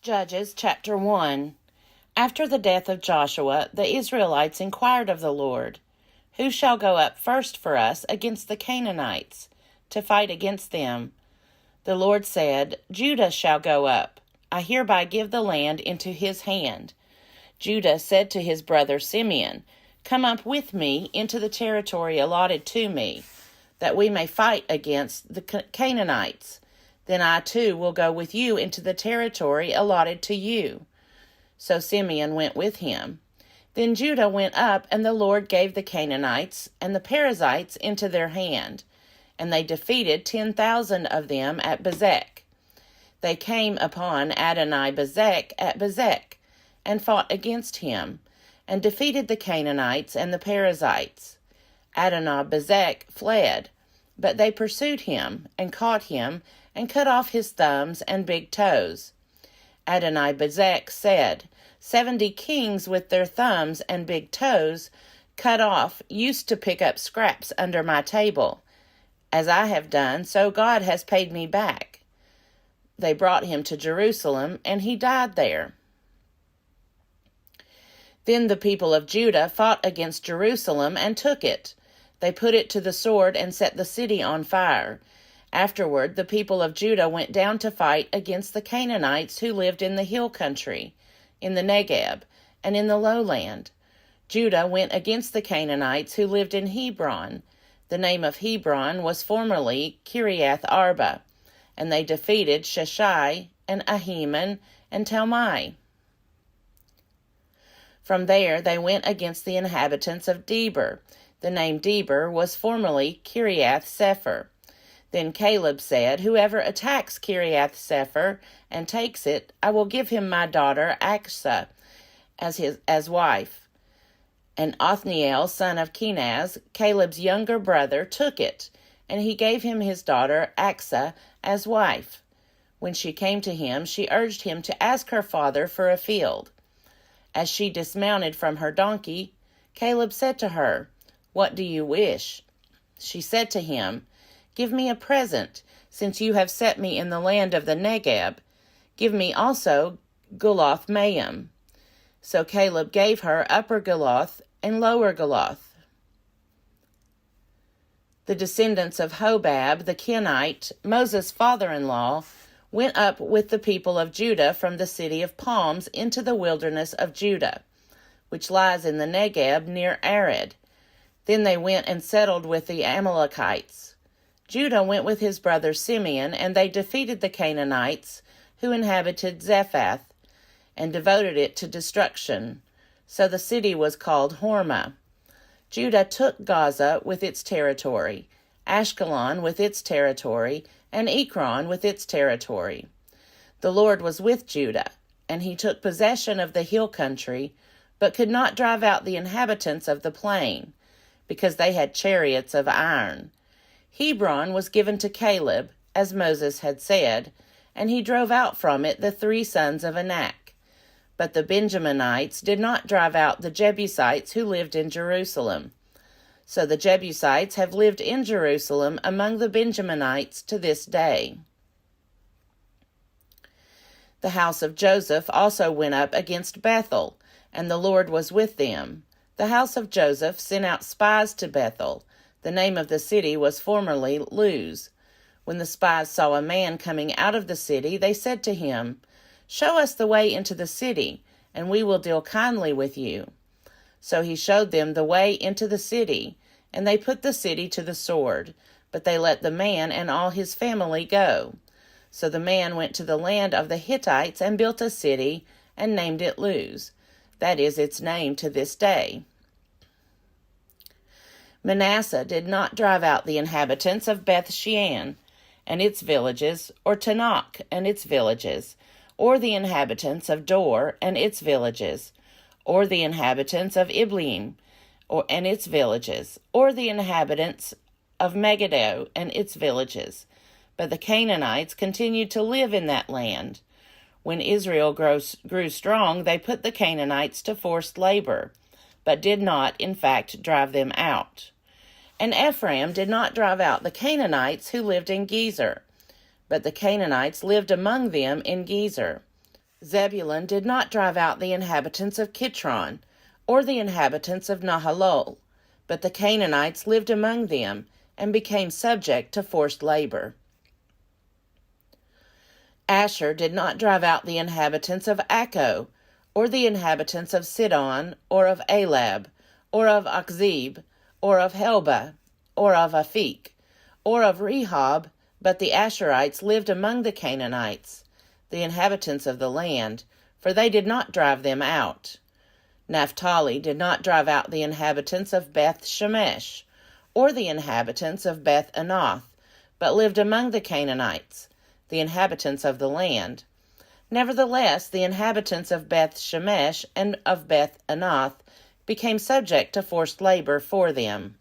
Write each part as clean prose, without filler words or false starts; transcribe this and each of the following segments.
Judges chapter 1. After the death of Joshua, the Israelites inquired of the Lord, "Who shall go up first for us against the Canaanites, to fight against them?" The Lord said, "Judah shall go up. I hereby give the land into his hand." Judah said to his brother Simeon, "Come up with me into the territory allotted to me, that we may fight against the Canaanites. Then I too will go with you into the territory allotted to you." So Simeon went with him. Then Judah went up, and the Lord gave the Canaanites and the Perizzites into their hand, and they defeated 10,000 of them at Bezek. They came upon Adoni-Bezek at Bezek, and fought against him, and defeated the Canaanites and the Perizzites. Adoni-Bezek fled, but they pursued him, and caught him, and cut off his thumbs and big toes. Adoni-Bezek said, 70 kings with their thumbs and big toes cut off used to pick up scraps under my table. As I have done, so God has paid me back. They brought him to Jerusalem, and he died there. Then the people of Judah fought against Jerusalem and took it. They put it to the sword and set the city on fire. Afterward, the people of Judah went down to fight against the Canaanites who lived in the hill country, in the Negeb, and in the lowland. Judah went against the Canaanites who lived in Hebron. The name of Hebron was formerly Kiriath Arba, and they defeated Sheshai and Ahiman and Talmai. From there they went against the inhabitants of Debir. The name Debir was formerly Kiriath Sepher. Then Caleb said, "Whoever attacks Kiriath Sepher and takes it, I will give him my daughter Achsah as wife." And Othniel, son of Kenaz, Caleb's younger brother, took it, and he gave him his daughter Achsah as wife. When she came to him, she urged him to ask her father for a field. As she dismounted from her donkey, Caleb said to her, "What do you wish?" She said to him, "Give me a present, since you have set me in the land of the Negeb. Give me also Gulath-Maim." So Caleb gave her Upper Gulath and Lower Gulath. The descendants of Hobab the Kenite, Moses' father-in-law, went up with the people of Judah from the city of palms into the wilderness of Judah, which lies in the Negeb near Arad. Then they went and settled with the Amalekites. Judah went with his brother Simeon, and they defeated the Canaanites who inhabited Zephath, and devoted it to destruction. So the city was called Hormah. Judah took Gaza with its territory, Ashkelon with its territory, and Ekron with its territory. The Lord was with Judah, and he took possession of the hill country, but could not drive out the inhabitants of the plain, because they had chariots of iron. Hebron was given to Caleb, as Moses had said, and he drove out from it the 3 sons of Anak. But the Benjaminites did not drive out the Jebusites who lived in Jerusalem. So the Jebusites have lived in Jerusalem among the Benjaminites to this day. The house of Joseph also went up against Bethel, and the Lord was with them. The house of Joseph sent out spies to Bethel. The name of the city was formerly Luz. When the spies saw a man coming out of the city, they said to him, "Show us the way into the city, and we will deal kindly with you." So he showed them the way into the city, and they put the city to the sword, but they let the man and all his family go. So the man went to the land of the Hittites and built a city, and named it Luz. That is its name to this day. Manasseh did not drive out the inhabitants of Beth-shean and its villages, or Tanakh and its villages, or the inhabitants of Dor and its villages, or the inhabitants of Ibleam and its villages, or the inhabitants of Megiddo and its villages. But the Canaanites continued to live in that land. When Israel grew strong, they put the Canaanites to forced labor, but did not, in fact, drive them out. And Ephraim did not drive out the Canaanites who lived in Gezer, but the Canaanites lived among them in Gezer. Zebulun did not drive out the inhabitants of Kitron, or the inhabitants of Nahalol, but the Canaanites lived among them and became subject to forced labor. Asher did not drive out the inhabitants of Akko, or the inhabitants of Sidon, or of Alab, or of Akzib, or of Helba, or of Aphik, or of Rehob, but the Asherites lived among the Canaanites, the inhabitants of the land, for they did not drive them out. Naphtali did not drive out the inhabitants of Beth Shemesh, or the inhabitants of Beth Anath, but lived among the Canaanites, the inhabitants of the land. Nevertheless, the inhabitants of Beth Shemesh and of Beth Anath became subject to forced labor for them.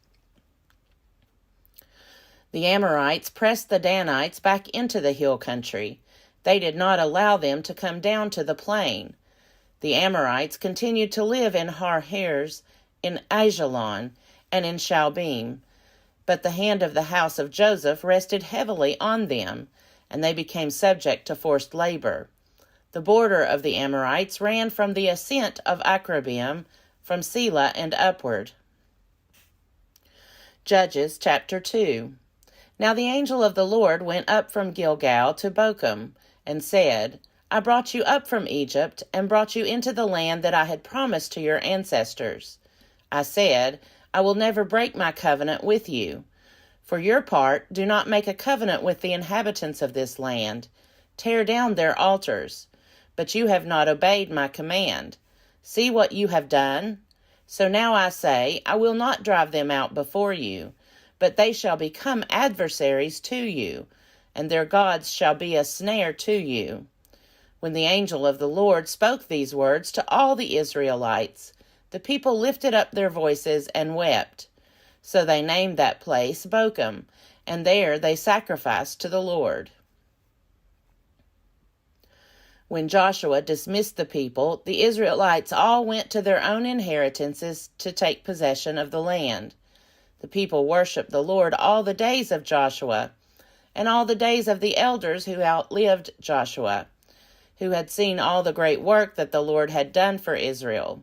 The Amorites pressed the Danites back into the hill country. They did not allow them to come down to the plain. The Amorites continued to live in Har-Hers, in Ajalon, and in Shaalbim, but the hand of the house of Joseph rested heavily on them, and they became subject to forced labor. The border of the Amorites ran from the ascent of Akrabim, from Selah and upward. Judges chapter 2. Now the angel of the Lord went up from Gilgal to Bochum, and said, I brought you up from Egypt, and brought you into the land that I had promised to your ancestors. I said, I will never break my covenant with you. For your part, do not make a covenant with the inhabitants of this land. Tear down their altars. But you have not obeyed my command. See what you have done? So now I say, I will not drive them out before you, but they shall become adversaries to you, and their gods shall be a snare to you. When the angel of the Lord spoke these words to all the Israelites, the people lifted up their voices and wept. So they named that place Bochum, and there they sacrificed to the Lord. When Joshua dismissed the people, the Israelites all went to their own inheritances to take possession of the land. The people worshipped the Lord all the days of Joshua, and all the days of the elders who outlived Joshua, who had seen all the great work that the Lord had done for Israel.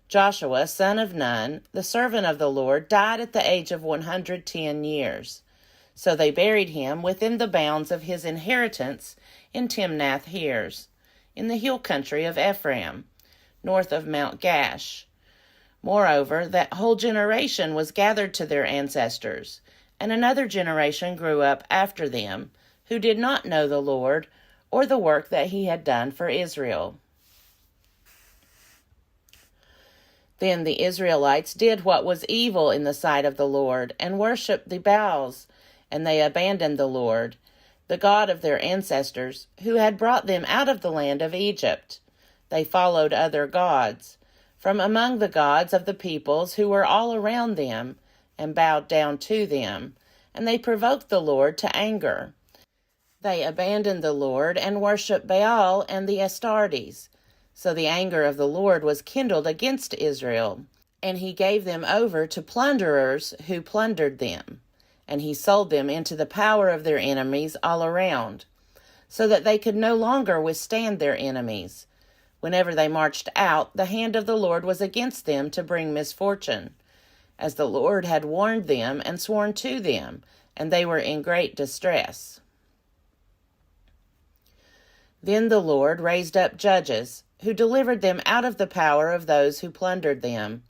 Joshua, son of Nun, the servant of the Lord, died at the age of 110 years. So they buried him within the bounds of his inheritance in Timnath-Heres, in the hill country of Ephraim, north of Mount Gash. Moreover, that whole generation was gathered to their ancestors, and another generation grew up after them, who did not know the Lord, or the work that he had done for Israel. Then the Israelites did what was evil in the sight of the Lord, and worshipped the Baals, and they abandoned the Lord, the God of their ancestors, who had brought them out of the land of Egypt. They followed other gods, from among the gods of the peoples who were all around them, and bowed down to them, and they provoked the Lord to anger. They abandoned the Lord and worshipped Baal and the Astartes. So the anger of the Lord was kindled against Israel, and he gave them over to plunderers who plundered them, and he sold them into the power of their enemies all around, so that they could no longer withstand their enemies. Whenever they marched out, the hand of the Lord was against them to bring misfortune, as the Lord had warned them and sworn to them, and they were in great distress. Then the Lord raised up judges, who delivered them out of the power of those who plundered them.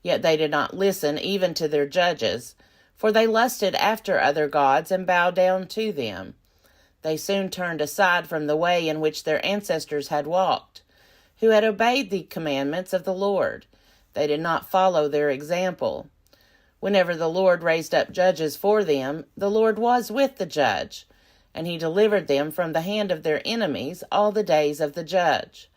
Yet they did not listen even to their judges, for they lusted after other gods and bowed down to them. They soon turned aside from the way in which their ancestors had walked, who had obeyed the commandments of the Lord. They did not follow their example. Whenever the Lord raised up judges for them, the Lord was with the judge, and he delivered them from the hand of their enemies all the days of the judge.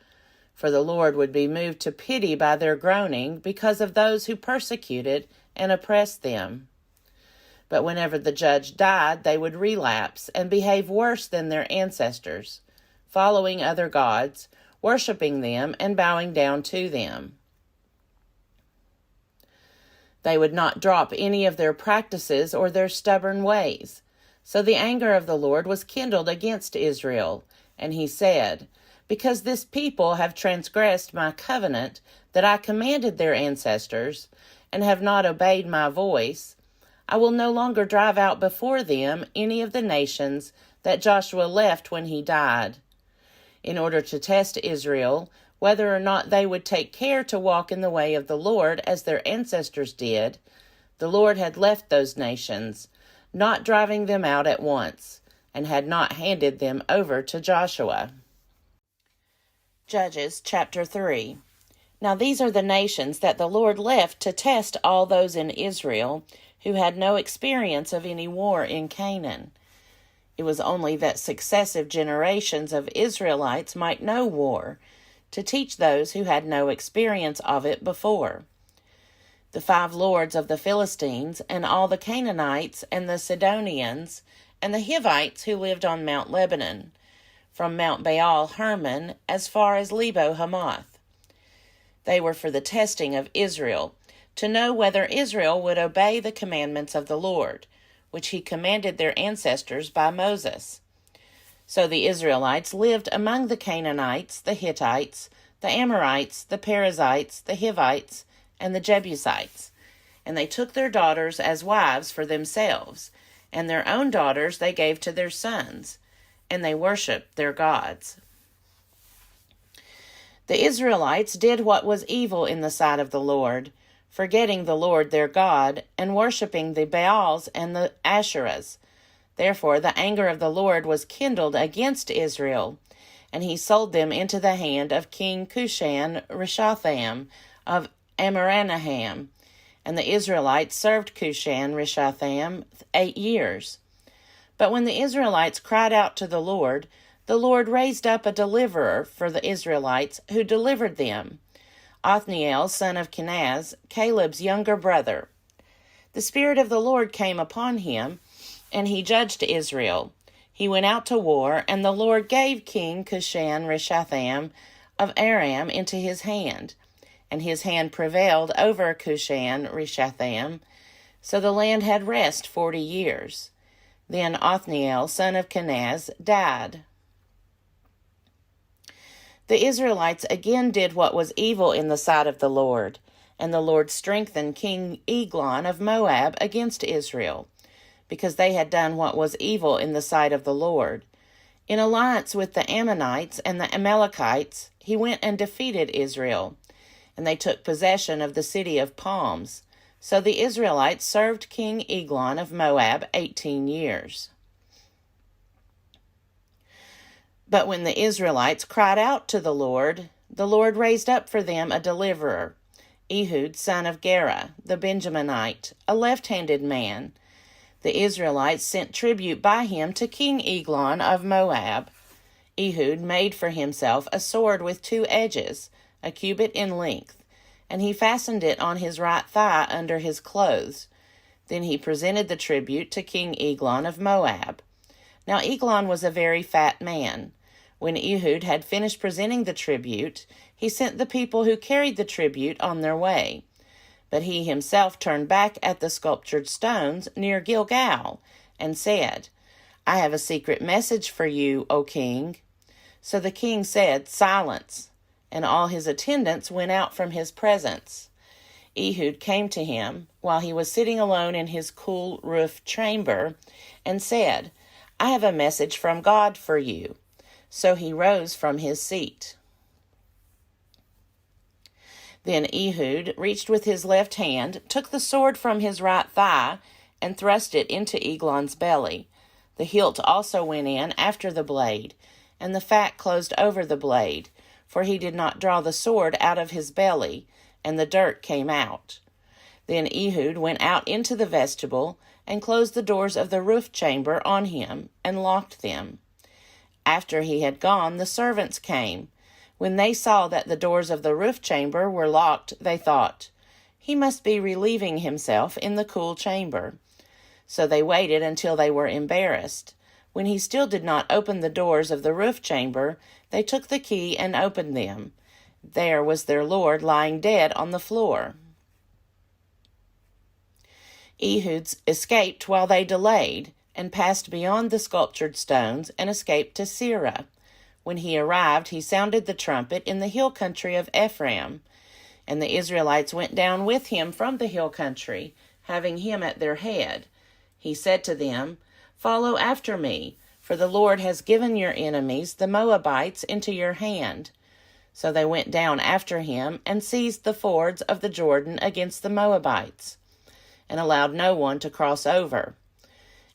For the Lord would be moved to pity by their groaning because of those who persecuted and oppressed them. But whenever the judge died, they would relapse and behave worse than their ancestors, following other gods, worshiping them, and bowing down to them. They would not drop any of their practices or their stubborn ways. So the anger of the Lord was kindled against Israel, and he said, Because this people have transgressed my covenant that I commanded their ancestors, and have not obeyed my voice, I will no longer drive out before them any of the nations that Joshua left when he died, in order to test Israel, whether or not they would take care to walk in the way of the Lord as their ancestors did. The Lord had left those nations, not driving them out at once, and had not handed them over to Joshua. Judges chapter 3. Now these are the nations that the Lord left to test all those in Israel who had no experience of any war in Canaan. It was only that successive generations of Israelites might know war, to teach those who had no experience of it before. The 5 lords of the Philistines, and all the Canaanites, and the Sidonians, and the Hivites who lived on Mount Lebanon, from Mount Baal Hermon as far as Lebo Hamath. They were for the testing of Israel, to know whether Israel would obey the commandments of the Lord, which he commanded their ancestors by Moses. So the Israelites lived among the Canaanites, the Hittites, the Amorites, the Perizzites, the Hivites, and the Jebusites, and they took their daughters as wives for themselves, and their own daughters they gave to their sons, and they worshipped their gods. The Israelites did what was evil in the sight of the Lord, forgetting the Lord their God, and worshipping the Baals and the Asherahs. Therefore the anger of the Lord was kindled against Israel, and he sold them into the hand of King Cushan-Rishathaim of Amoraham. And the Israelites served Cushan-Rishathaim 8 years. But when the Israelites cried out to the Lord raised up a deliverer for the Israelites, who delivered them, Othniel, son of Kenaz, Caleb's younger brother. The Spirit of the Lord came upon him, and he judged Israel. He went out to war, and the Lord gave King Cushan-Rishathaim of Aram into his hand, and his hand prevailed over Cushan-Rishathaim, so the land had rest 40 years. Then Othniel, son of Kenaz, died. The Israelites again did what was evil in the sight of the Lord, and the Lord strengthened King Eglon of Moab against Israel, because they had done what was evil in the sight of the Lord. In alliance with the Ammonites and the Amalekites, he went and defeated Israel, and they took possession of the city of palms. So the Israelites served King Eglon of Moab 18 years. But when the Israelites cried out to the Lord raised up for them a deliverer, Ehud, son of Gera, the Benjaminite, a left-handed man. The Israelites sent tribute by him to King Eglon of Moab. Ehud made for himself a sword with 2 edges, a cubit in length, and he fastened it on his right thigh under his clothes. Then he presented the tribute to King Eglon of Moab. Now Eglon was a very fat man. When Ehud had finished presenting the tribute, he sent the people who carried the tribute on their way. But he himself turned back at the sculptured stones near Gilgal, and said, I have a secret message for you, O king. So the king said, Silence. And all his attendants went out from his presence. Ehud came to him while he was sitting alone in his cool roof chamber, and said, I have a message from God for you. So he rose from his seat. Then Ehud reached with his left hand, took the sword from his right thigh, and thrust it into Eglon's belly. The hilt also went in after the blade, and the fat closed over the blade, for he did not draw the sword out of his belly, and the dirt came out. Then Ehud went out into the vestibule, and closed the doors of the roof chamber on him, and locked them. After he had gone, the servants came. When they saw that the doors of the roof chamber were locked, they thought, He must be relieving himself in the cool chamber. So they waited until they were embarrassed. When he still did not open the doors of the roof chamber, they took the key and opened them. There was their lord lying dead on the floor. Ehud escaped while they delayed, and passed beyond the sculptured stones, and escaped to Seirah, When he arrived, he sounded the trumpet in the hill country of Ephraim, and the Israelites went down with him from the hill country, having him at their head. He said to them, "Follow after me, for the Lord has given your enemies, the Moabites, into your hand." So they went down after him and seized the fords of the Jordan against the Moabites, and allowed no one to cross over.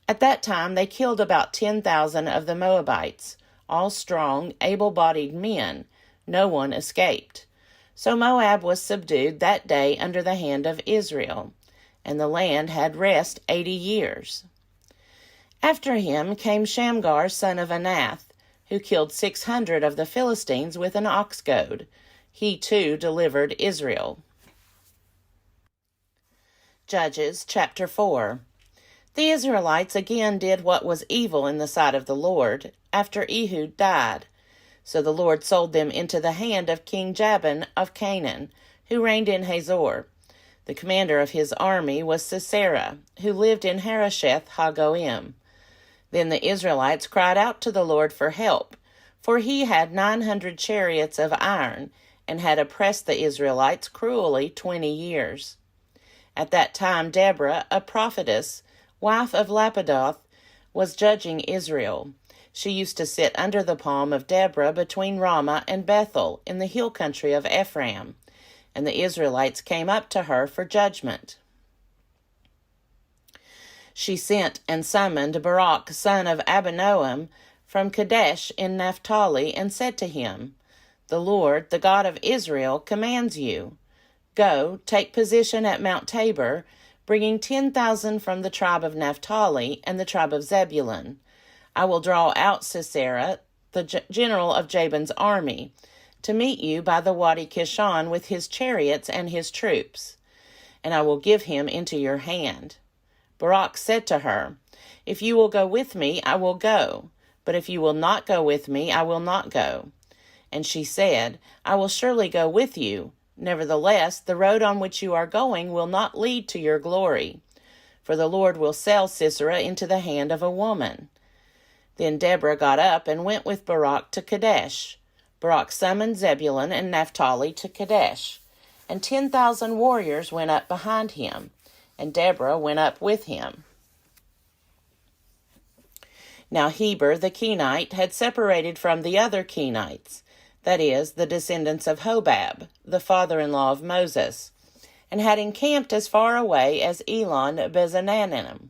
At that time they killed about 10,000 of the Moabites, all strong, able-bodied men. No one escaped. So Moab was subdued that day under the hand of Israel, and the land had rest 80 years. After him came Shamgar son of Anath, who killed 600 of the Philistines with an ox goad. He too delivered Israel. Judges chapter 4. The Israelites again did what was evil in the sight of the Lord, after Ehud died. So the Lord sold them into the hand of King Jabin of Canaan, who reigned in Hazor. The commander of his army was Sisera, who lived in Harosheth Hagoim. Then the Israelites cried out to the Lord for help, for he had 900 chariots of iron, and had oppressed the Israelites cruelly 20 years. At that time Deborah, a prophetess, wife of Lapidoth, was judging Israel. She used to sit under the palm of Deborah between Ramah and Bethel in the hill country of Ephraim, and the Israelites came up to her for judgment. She sent and summoned Barak son of Abinoam from Kadesh in Naphtali, and said to him, "The Lord, the God of Israel, commands you, go, take position at Mount Tabor, bringing 10,000 from the tribe of Naphtali and the tribe of Zebulun. I will draw out Sisera, the general of Jabin's army, to meet you by the Wadi Kishon with his chariots and his troops, and I will give him into your hand." Barak said to her, "If you will go with me, I will go, but if you will not go with me, I will not go." And she said, "I will surely go with you. Nevertheless, the road on which you are going will not lead to your glory, for the Lord will sell Sisera into the hand of a woman." Then Deborah got up and went with Barak to Kadesh. Barak summoned Zebulun and Naphtali to Kadesh, and 10,000 warriors went up behind him, and Deborah went up with him. Now Heber the Kenite had separated from the other Kenites, that is, the descendants of Hobab, the father-in-law of Moses, and had encamped as far away as Elon Bezananim,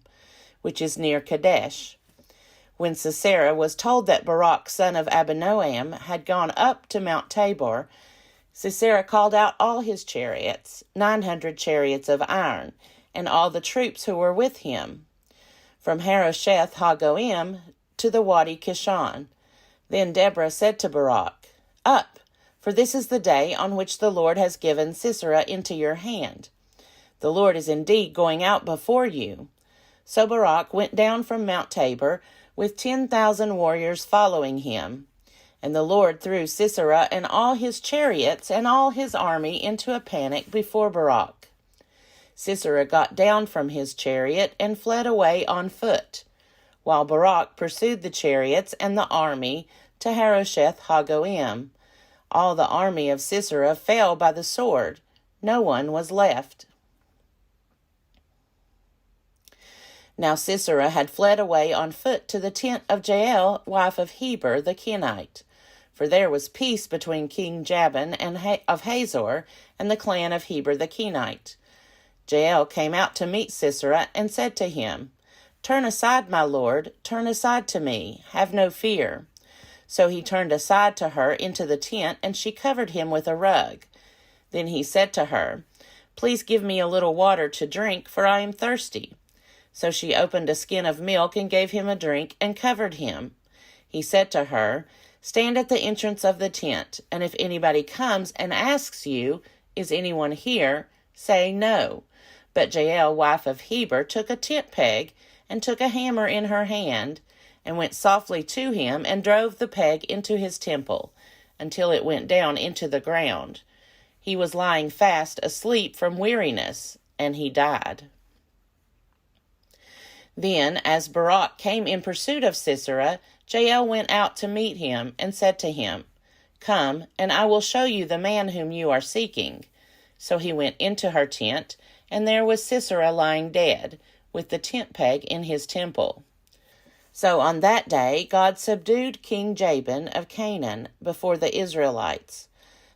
which is near Kadesh. When Sisera was told that Barak son of Abinoam had gone up to Mount Tabor, Sisera called out all his chariots, 900 chariots of iron, and all the troops who were with him, from Harosheth Hagoim to the Wadi Kishon. Then Deborah said to Barak, "Up, for this is the day on which the Lord has given Sisera into your hand. The Lord is indeed going out before you." So Barak went down from Mount Tabor, with 10,000 warriors following him. And the Lord threw Sisera and all his chariots and all his army into a panic before Barak. Sisera got down from his chariot and fled away on foot, while Barak pursued the chariots and the army to Harosheth Hagoim. All the army of Sisera fell by the sword. No one was left. Now Sisera had fled away on foot to the tent of Jael, wife of Heber the Kenite, for there was peace between King Jabin of Hazor and the clan of Heber the Kenite. Jael came out to meet Sisera and said to him, "Turn aside, my lord, turn aside to me, have no fear." So he turned aside to her into the tent, and she covered him with a rug. Then he said to her, "Please give me a little water to drink, for I am thirsty." So she opened a skin of milk and gave him a drink and covered him. He said to her, "Stand at the entrance of the tent, and if anybody comes and asks you, 'Is anyone here?' say no." But Jael, wife of Heber, took a tent peg and took a hammer in her hand, and went softly to him and drove the peg into his temple, until it went down into the ground. He was lying fast asleep from weariness, and he died. Then, as Barak came in pursuit of Sisera, Jael went out to meet him and said to him, "Come, and I will show you the man whom you are seeking." So he went into her tent, and there was Sisera lying dead, with the tent peg in his temple. So on that day God subdued King Jabin of Canaan before the Israelites.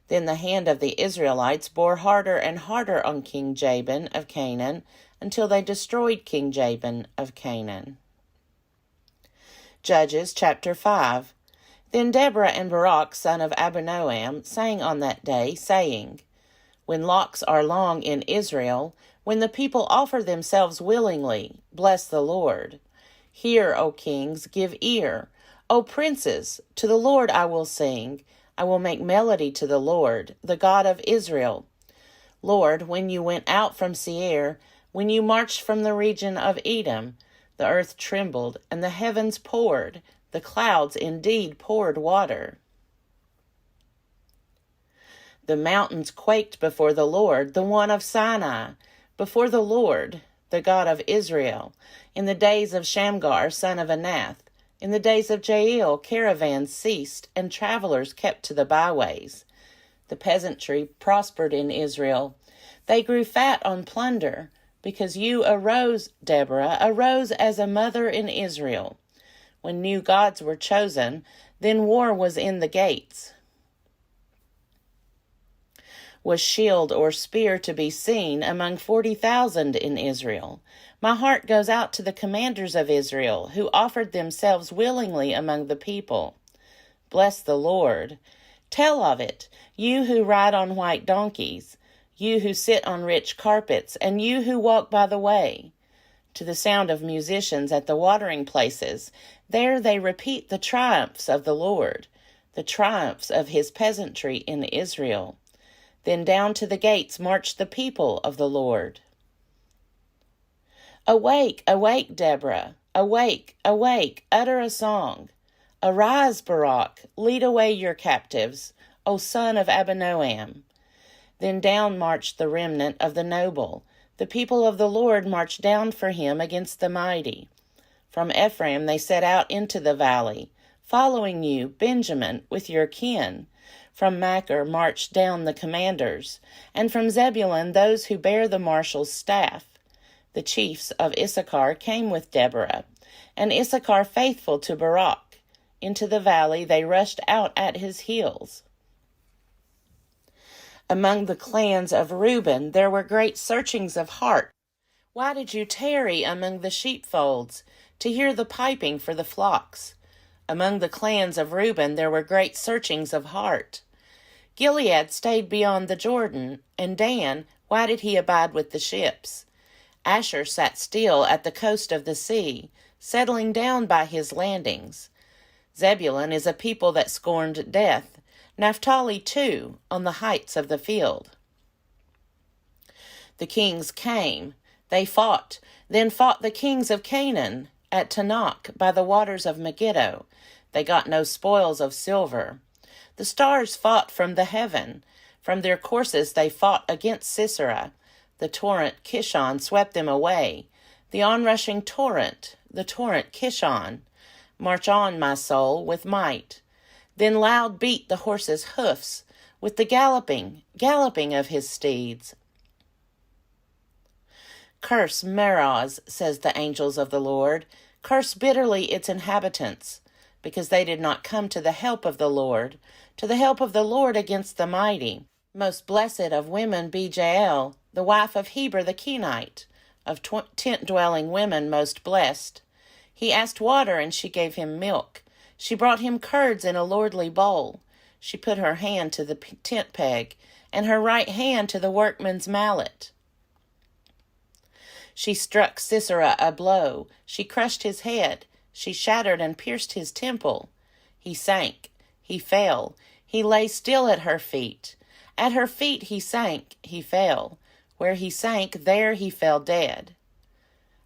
Then the hand of the Israelites bore harder and harder on King Jabin of Canaan, until they destroyed King Jabin of Canaan. Judges chapter 5. Then Deborah and Barak son of Abinoam sang on that day, saying, "When locks are long in Israel, when the people offer themselves willingly, bless the Lord. Hear, O kings, give ear. O princes, to the Lord I will sing. I will make melody to the Lord, the God of Israel. Lord, when you went out from Seir, when you marched from the region of Edom, the earth trembled, and the heavens poured. The clouds indeed poured water. The mountains quaked before the Lord, the one of Sinai, before the Lord, the God of Israel. In the days of Shamgar, son of Anath, in the days of Jael, caravans ceased, and travelers kept to the byways. The peasantry prospered in Israel. They grew fat on plunder, because you arose, Deborah, arose as a mother in Israel. When new gods were chosen, then war was in the gates. Was shield or spear to be seen among 40,000 in Israel? My heart goes out to the commanders of Israel, who offered themselves willingly among the people. Bless the Lord. Tell of it, you who ride on white donkeys, you who sit on rich carpets, and you who walk by the way. To the sound of musicians at the watering places, there they repeat the triumphs of the Lord, the triumphs of his peasantry in Israel. Then down to the gates marched the people of the Lord. Awake, awake, Deborah, awake, awake, utter a song. Arise, Barak, lead away your captives, O son of Abinoam. Then down marched the remnant of the noble. The people of the Lord marched down for him against the mighty. From Ephraim they set out into the valley, following you, Benjamin, with your kin. From Machir marched down the commanders, and from Zebulun those who bear the marshal's staff. The chiefs of Issachar came with Deborah, and Issachar faithful to Barak. Into the valley they rushed out at his heels. Among the clans of Reuben there were great searchings of heart. Why did you tarry among the sheepfolds, to hear the piping for the flocks? Among the clans of Reuben there were great searchings of heart. Gilead stayed beyond the Jordan, and Dan, why did he abide with the ships? Asher sat still at the coast of the sea, settling down by his landings. Zebulun is a people that scorned death, Naphtali too, on the heights of the field. The kings came, they fought, then fought the kings of Canaan at Tanakh by the waters of Megiddo. They got no spoils of silver. The stars fought from the heaven. From their courses they fought against Sisera. The torrent Kishon swept them away. The onrushing torrent, the torrent Kishon. March on, my soul, with might. Then loud beat the horse's hoofs, with the galloping of his steeds. Curse Meroz, says the angels of the Lord. Curse bitterly its inhabitants, because they did not come to the help of the Lord against the mighty. Most blessed of women be Jael, the wife of Heber the Kenite, of tent-dwelling women most blessed. He asked water, and she gave him milk. She brought him curds in a lordly bowl. She put her hand to the tent peg, and her right hand to the workman's mallet. She struck Sisera a blow. She crushed his head. She shattered and pierced his temple. He sank. He fell. He lay still at her feet. At her feet he sank. He fell. Where he sank, there he fell dead.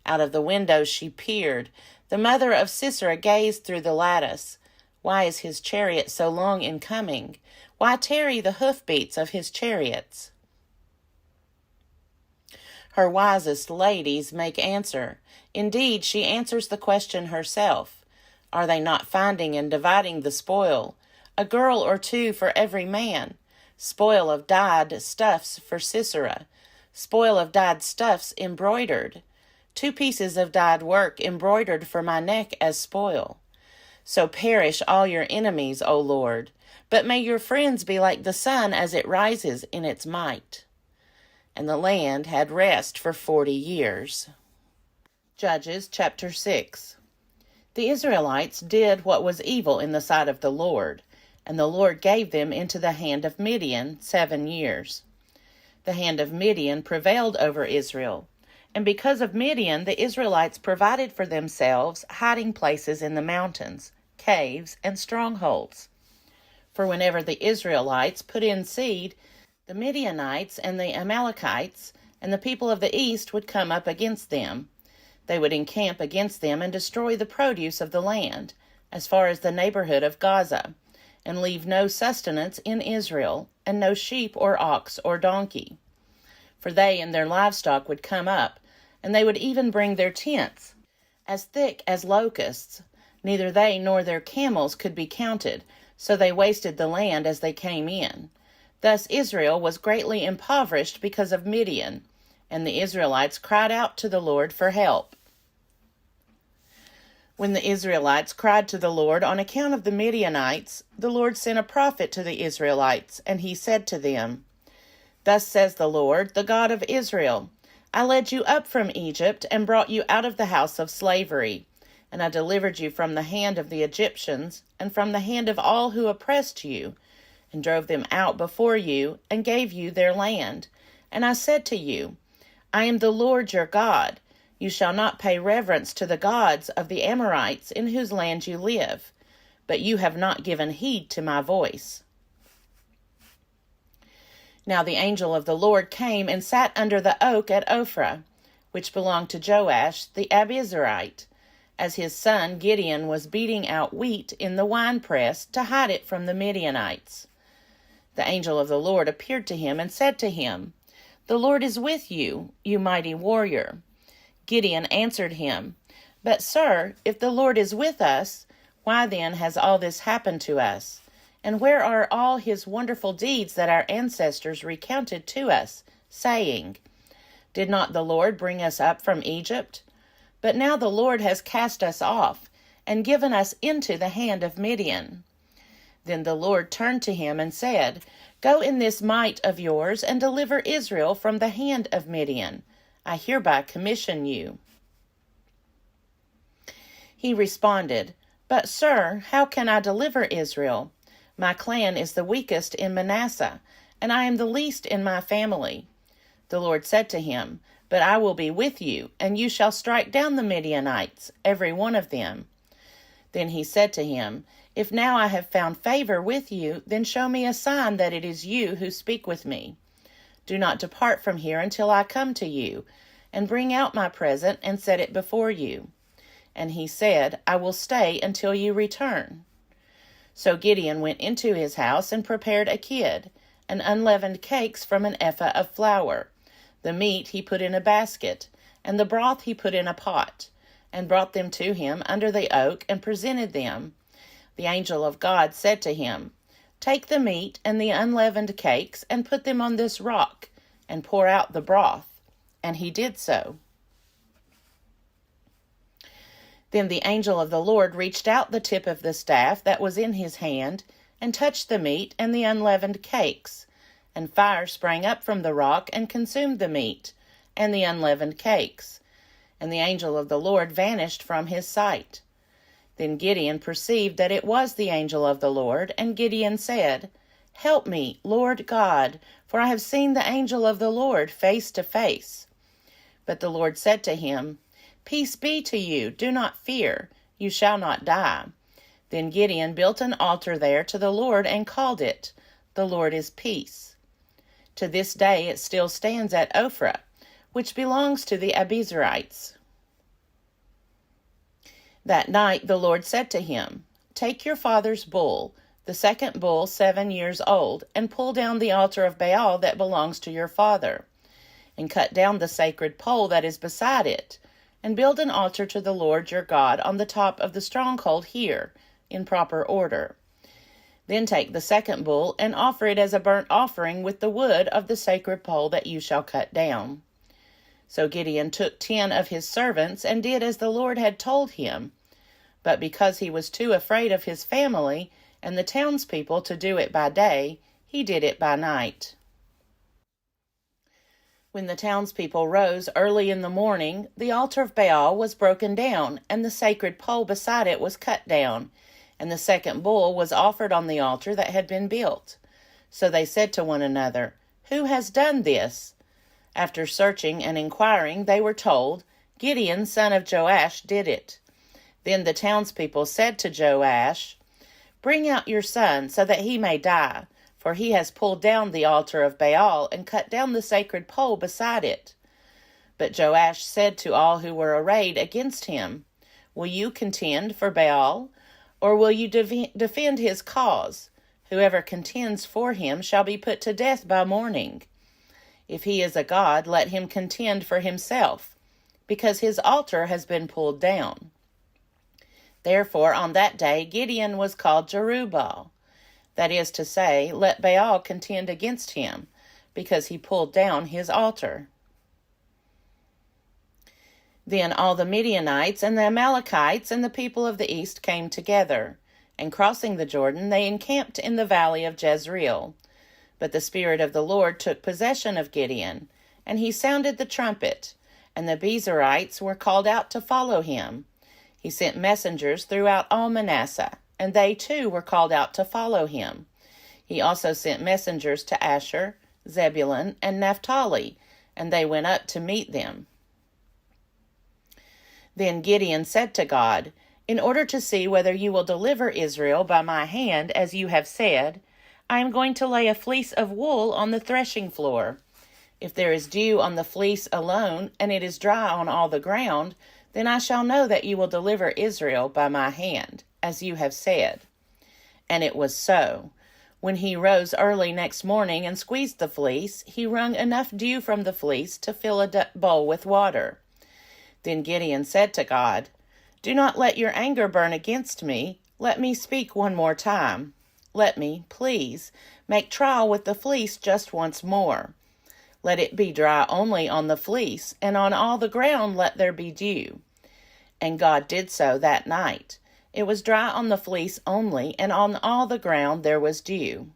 Out of the windows she peered. The mother of Sisera gazed through the lattice. Why is his chariot so long in coming? Why tarry the hoofbeats of his chariots? Her wisest ladies make answer. Indeed, she answers the question herself. Are they not finding and dividing the spoil? A girl or two for every man. Spoil of dyed stuffs for Sisera. Spoil of dyed stuffs embroidered. 2 pieces of dyed work embroidered for my neck as spoil. So perish all your enemies, O Lord. But may your friends be like the sun as it rises in its might. And the land had rest for 40 years. Judges chapter 6. The Israelites did what was evil in the sight of the Lord, and the Lord gave them into the hand of Midian 7 years. The hand of Midian prevailed over Israel, and because of Midian, the Israelites provided for themselves hiding places in the mountains, caves, and strongholds. For whenever the Israelites put in seed, the Midianites and the Amalekites and the people of the east would come up against them. They would encamp against them and destroy the produce of the land, as far as the neighborhood of Gaza, and leave no sustenance in Israel, and no sheep or ox or donkey. For they and their livestock would come up, and they would even bring their tents, as thick as locusts. Neither they nor their camels could be counted, so they wasted the land as they came in. Thus Israel was greatly impoverished because of Midian, and the Israelites cried out to the Lord for help. When the Israelites cried to the Lord on account of the Midianites, the Lord sent a prophet to the Israelites, and he said to them, Thus says the Lord, the God of Israel, I led you up from Egypt and brought you out of the house of slavery, and I delivered you from the hand of the Egyptians and from the hand of all who oppressed you, and drove them out before you and gave you their land. And I said to you, I am the Lord your God. You shall not pay reverence to the gods of the Amorites in whose land you live, but you have not given heed to my voice. Now the angel of the Lord came and sat under the oak at Ophrah, which belonged to Joash the Abiezrite, as his son Gideon was beating out wheat in the winepress to hide it from the Midianites. The angel of the Lord appeared to him and said to him, The Lord is with you, you mighty warrior. Gideon answered him, But, sir, if the Lord is with us, why then has all this happened to us? And where are all his wonderful deeds that our ancestors recounted to us, saying, Did not the Lord bring us up from Egypt? But now the Lord has cast us off, and given us into the hand of Midian. Then the Lord turned to him and said, Go in this might of yours, and deliver Israel from the hand of Midian. I hereby commission you. He responded, But, sir, how can I deliver Israel? My clan is the weakest in Manasseh, and I am the least in my family. The Lord said to him, But I will be with you, and you shall strike down the Midianites, every one of them. Then he said to him, If now I have found favor with you, then show me a sign that it is you who speak with me. Do not depart from here until I come to you, and bring out my present and set it before you. And he said, I will stay until you return. So Gideon went into his house and prepared a kid, and unleavened cakes from an ephah of flour. The meat he put in a basket, and the broth he put in a pot, and brought them to him under the oak and presented them. The angel of God said to him, Take the meat and the unleavened cakes and put them on this rock, and pour out the broth. And he did so. Then the angel of the Lord reached out the tip of the staff that was in his hand, and touched the meat and the unleavened cakes. And fire sprang up from the rock and consumed the meat and the unleavened cakes. And the angel of the Lord vanished from his sight. Then Gideon perceived that it was the angel of the Lord, and Gideon said, Help me, Lord God, for I have seen the angel of the Lord face to face. But the Lord said to him, Peace be to you, do not fear, you shall not die. Then Gideon built an altar there to the Lord and called it, The Lord is Peace. To this day it still stands at Ophrah, which belongs to the Abiezrites. That night the Lord said to him, Take your father's bull, the second bull 7 years old, and pull down the altar of Baal that belongs to your father, and cut down the sacred pole that is beside it, and build an altar to the Lord your God on the top of the stronghold here, in proper order. Then take the second bull and offer it as a burnt offering with the wood of the sacred pole that you shall cut down." So Gideon took 10 of his servants and did as the Lord had told him. But because he was too afraid of his family and the townspeople to do it by day, he did it by night. When the townspeople rose early in the morning, the altar of Baal was broken down, and the sacred pole beside it was cut down, and the second bull was offered on the altar that had been built. So they said to one another, "Who has done this?" After searching and inquiring, they were told, "Gideon, son of Joash, did it." Then the townspeople said to Joash, "Bring out your son, so that he may die, for he has pulled down the altar of Baal and cut down the sacred pole beside it." But Joash said to all who were arrayed against him, "Will you contend for Baal, or will you defend his cause? Whoever contends for him shall be put to death by morning. If he is a god, let him contend for himself, because his altar has been pulled down." Therefore on that day Gideon was called Jerubbaal, that is to say, "Let Baal contend against him," because he pulled down his altar. Then all the Midianites and the Amalekites and the people of the east came together, and crossing the Jordan, they encamped in the valley of Jezreel. But the Spirit of the Lord took possession of Gideon, and he sounded the trumpet, and the Bezerites were called out to follow him. He sent messengers throughout all Manasseh, and they too were called out to follow him. He also sent messengers to Asher, Zebulun, and Naphtali, and they went up to meet them. Then Gideon said to God, "In order to see whether you will deliver Israel by my hand, as you have said, I am going to lay a fleece of wool on the threshing floor. If there is dew on the fleece alone, and it is dry on all the ground, then I shall know that you will deliver Israel by my hand, as you have said." And it was so. When he rose early next morning and squeezed the fleece, he wrung enough dew from the fleece to fill a bowl with water. Then Gideon said to God, "Do not let your anger burn against me. Let me speak one more time. Let me, please, make trial with the fleece just once more. Let it be dry only on the fleece, and on all the ground let there be dew." And God did so that night. It was dry on the fleece only, and on all the ground there was dew.